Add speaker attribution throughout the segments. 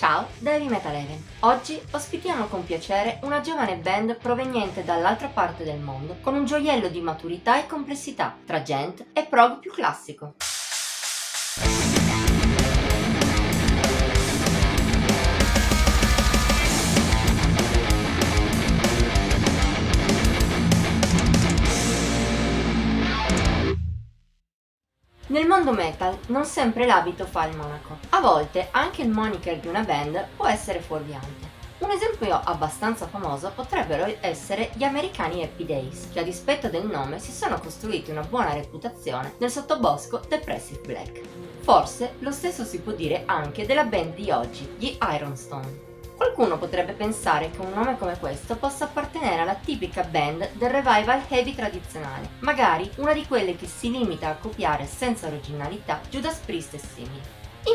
Speaker 1: Ciao da Heavy Metal Even. Oggi ospitiamo con piacere una giovane band proveniente dall'altra parte del mondo, con un gioiello di maturità e complessità, tra gent e prog più classico. Nel mondo metal non sempre l'abito fa il monaco. A volte anche il moniker di una band può essere fuorviante. Un esempio abbastanza famoso potrebbero essere gli americani Happy Days, che a dispetto del nome si sono costruiti una buona reputazione nel sottobosco Depressive Black. Forse lo stesso si può dire anche della band di oggi, gli Ironstone. Qualcuno potrebbe pensare che un nome come questo possa appartenere alla tipica band del revival heavy tradizionale, magari una di quelle che si limita a copiare senza originalità Judas Priest e simili.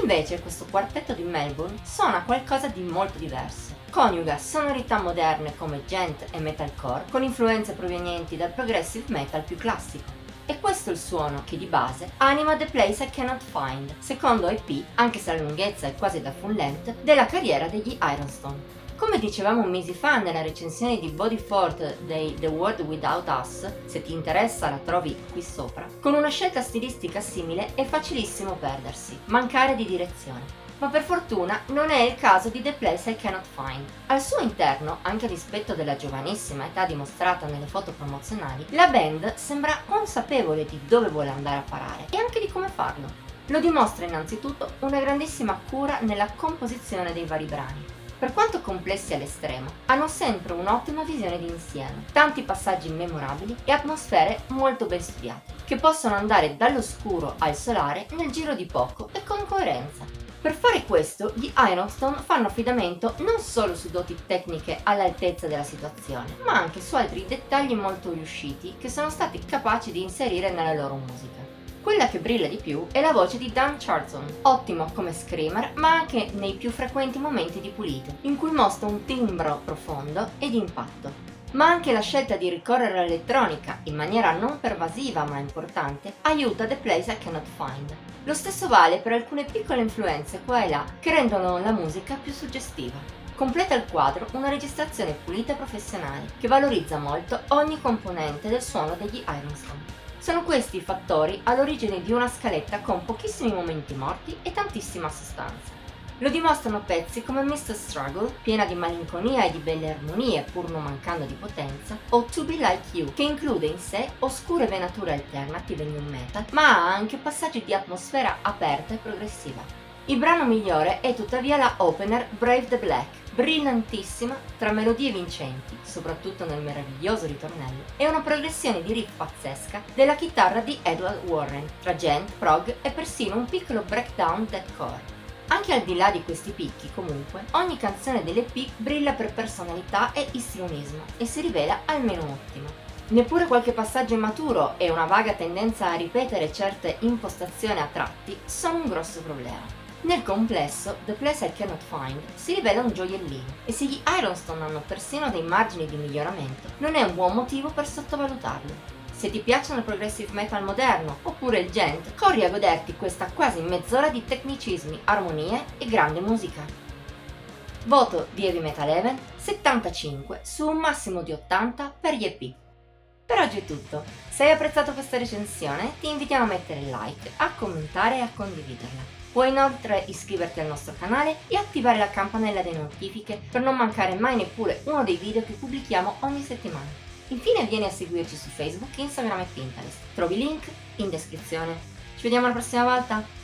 Speaker 1: Invece questo quartetto di Melbourne suona qualcosa di molto diverso. Coniuga sonorità moderne come gent e metalcore con influenze provenienti dal progressive metal più classico. E questo è il suono che di base anima The Place I Cannot Find, secondo EP, anche se la lunghezza è quasi da full length, della carriera degli Ironstone. Come dicevamo mesi fa nella recensione di Body Fort dei The World Without Us, se ti interessa la trovi qui sopra, con una scelta stilistica simile è facilissimo perdersi, mancare di direzione. Ma per fortuna non è il caso di The Place I Cannot Find. Al suo interno, anche a dispetto della giovanissima età dimostrata nelle foto promozionali, la band sembra consapevole di dove vuole andare a parare e anche di come farlo. Lo dimostra innanzitutto una grandissima cura nella composizione dei vari brani. Per quanto complessi all'estremo, hanno sempre un'ottima visione d'insieme, tanti passaggi memorabili e atmosfere molto ben studiate, che possono andare dall'oscuro al solare nel giro di poco e con coerenza. Per fare questo, gli Ironstone fanno affidamento non solo su doti tecniche all'altezza della situazione, ma anche su altri dettagli molto riusciti che sono stati capaci di inserire nella loro musica. Quella che brilla di più è la voce di Dan Charlton, ottimo come screamer ma anche nei più frequenti momenti di pulito, in cui mostra un timbro profondo e di impatto. Ma anche la scelta di ricorrere all'elettronica, in maniera non pervasiva ma importante, aiuta The Place I Cannot Find. Lo stesso vale per alcune piccole influenze qua e là che rendono la musica più suggestiva. Completa il quadro una registrazione pulita e professionale che valorizza molto ogni componente del suono degli Ironstone. Sono questi i fattori all'origine di una scaletta con pochissimi momenti morti e tantissima sostanza. Lo dimostrano pezzi come Mr. Struggle, piena di malinconia e di belle armonie pur non mancando di potenza, o To Be Like You, che include in sé oscure venature alternative new metal, ma ha anche passaggi di atmosfera aperta e progressiva. Il brano migliore è tuttavia la opener Brave the Black, brillantissima tra melodie vincenti, soprattutto nel meraviglioso ritornello, e una progressione di riff pazzesca della chitarra di Edward Warren, tra gent, prog e persino un piccolo breakdown deathcore. Anche al di là di questi picchi, comunque, ogni canzone dell'EP brilla per personalità e istrionismo e si rivela almeno ottima. Neppure qualche passaggio immaturo e una vaga tendenza a ripetere certe impostazioni a tratti sono un grosso problema. Nel complesso, The Place I Cannot Find si rivela un gioiellino e se gli Ironstone hanno persino dei margini di miglioramento, non è un buon motivo per sottovalutarlo. Se ti piacciono il progressive metal moderno oppure il gent, corri a goderti questa quasi mezz'ora di tecnicismi, armonie e grande musica. Voto di Heavy Metal Even 75 su un massimo di 80 per gli EP. Per oggi è tutto. Se hai apprezzato questa recensione ti invitiamo a mettere like, a commentare e a condividerla. Puoi inoltre iscriverti al nostro canale e attivare la campanella delle notifiche per non mancare mai neppure uno dei video che pubblichiamo ogni settimana. Infine vieni a seguirci su Facebook, Instagram e Pinterest. Trovi link in descrizione. Ci vediamo la prossima volta!